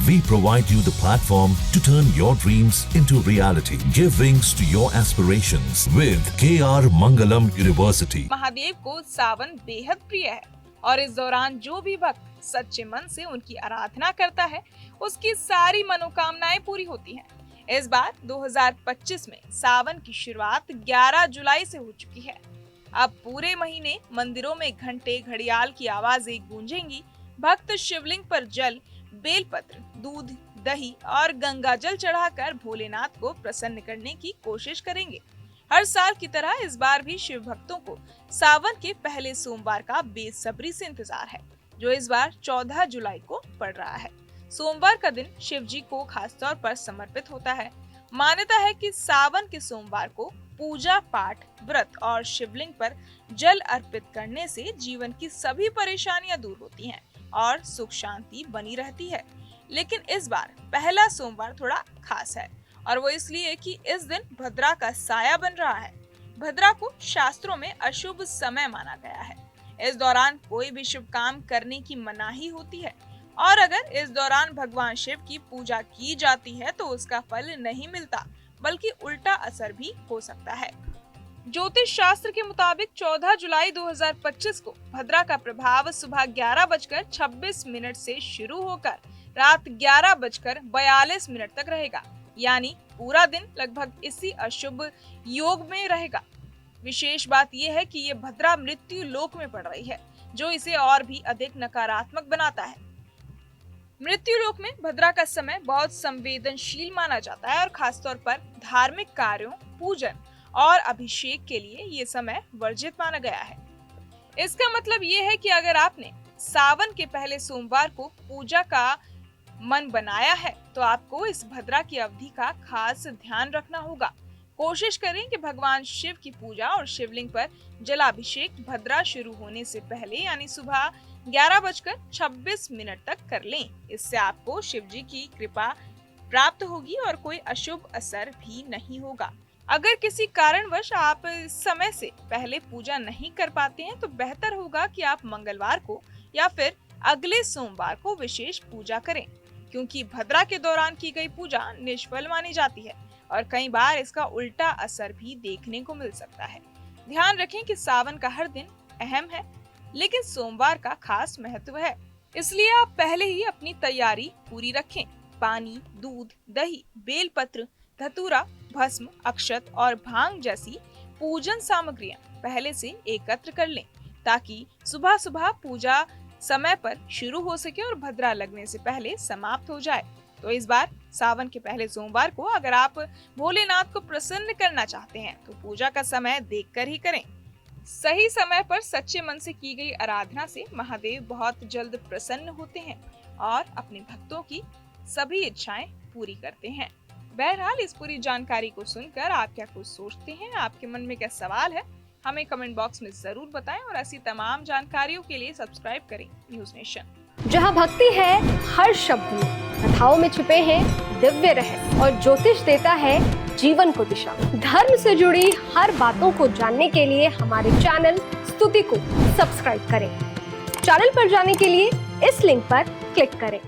We provide you the platform to turn your dreams into reality. Give wings to your aspirations with KR Mangalam University. Mahadev को सावन बेहद प्रिय है और इस दौरान जो भी भक्त सच्चे मन से उनकी आराधना करता है, उसकी सारी मनोकामनाएं पूरी होती हैं। इस बार 2025 में सावन की शुरुआत 11 जुलाई से हो चुकी है। अब पूरे महीने मंदिरों में घंटे घड़ियाल की आवाजें गूंजेंगी। भक्त शिवलिंग पर जल, बेलपत्र, दूध, दही और गंगा जल चढ़ाकर भोलेनाथ को प्रसन्न करने की कोशिश करेंगे। हर साल की तरह इस बार भी शिव भक्तों को सावन के पहले सोमवार का बेसब्री से इंतजार है, जो इस बार 14 जुलाई को पड़ रहा है। सोमवार का दिन शिव जी को खास तौर पर समर्पित होता है। मान्यता है कि सावन के सोमवार को पूजा पाठ, व्रत और शिवलिंग पर जल अर्पित करने से जीवन की सभी परेशानियां दूर होती हैं और सुख शांति बनी रहती है। लेकिन इस बार पहला सोमवार थोड़ा खास है और वो इसलिए कि इस दिन भद्रा का साया बन रहा है। भद्रा को शास्त्रों में अशुभ समय माना गया है। इस दौरान कोई भी शुभ काम करने की मनाही होती है और अगर इस दौरान भगवान शिव की पूजा की जाती है तो उसका फल नहीं मिलता, बल्कि उल्टा असर भी हो सकता है। ज्योतिष शास्त्र के मुताबिक 14 जुलाई 2025 को भद्रा का प्रभाव सुबह 11:26 से शुरू होकर रात 11:42 तक रहेगा, यानी पूरा दिन लगभग इसी अशुभ योग में रहेगा। विशेष बात यह है कि ये भद्रा मृत्यु लोक में पड़ रही है, जो इसे और भी अधिक नकारात्मक बनाता है। मृत्यु लोक में भद्रा का समय बहुत संवेदनशील माना जाता है और खासतौर पर धार्मिक कार्यों, पूजन और अभिषेक के लिए ये समय वर्जित माना गया है। इसका मतलब ये है कि अगर आपने सावन के पहले सोमवार को पूजा का मन बनाया है तो आपको इस भद्रा की अवधि का खास ध्यान रखना होगा। कोशिश करें कि भगवान शिव की पूजा और शिवलिंग पर जलाभिषेक भद्रा शुरू होने से पहले यानी सुबह 11:26 तक कर लें। इससे आपको शिव जी की कृपा प्राप्त होगी और कोई अशुभ असर भी नहीं होगा। अगर किसी कारणवश आप समय से पहले पूजा नहीं कर पाते हैं तो बेहतर होगा कि आप मंगलवार को या फिर अगले सोमवार को विशेष पूजा करें, क्योंकि भद्रा के दौरान की गई पूजा निष्फल मानी जाती है और कई बार इसका उल्टा असर भी देखने को मिल सकता है। ध्यान रखें कि सावन का हर दिन अहम है, लेकिन सोमवार का खास महत्व है, इसलिए आप पहले ही अपनी तैयारी पूरी रखें। पानी, दूध, दही, बेलपत्र, धतूरा, भस्म, अक्षत और भांग जैसी पूजन सामग्रियां पहले से एकत्र कर लें, ताकि सुबह सुबह पूजा समय पर शुरू हो सके और भद्रा लगने से पहले समाप्त हो जाए। तो इस बार सावन के पहले सोमवार को अगर आप भोलेनाथ को प्रसन्न करना चाहते हैं तो पूजा का समय देखकर ही करें। सही समय पर सच्चे मन से की गई आराधना से महादेव बहुत जल्द प्रसन्न होते हैं और अपने भक्तों की सभी इच्छाएं पूरी करते हैं। बहरहाल इस पूरी जानकारी को सुनकर आप क्या कुछ सोचते हैं, आपके मन में क्या सवाल है, हमें कमेंट बॉक्स में जरूर बताएं और ऐसी तमाम जानकारियों के लिए सब्सक्राइब करें न्यूज नेशन। जहां भक्ति है हर शब्द में, कथाओं में छुपे हैं दिव्य रहस्य और ज्योतिष देता है जीवन को दिशा। धर्म से जुड़ी हर बातों को जानने के लिए हमारे चैनल स्तुति को सब्सक्राइब करें। चैनल पर जाने के लिए इस लिंक पर क्लिक करें।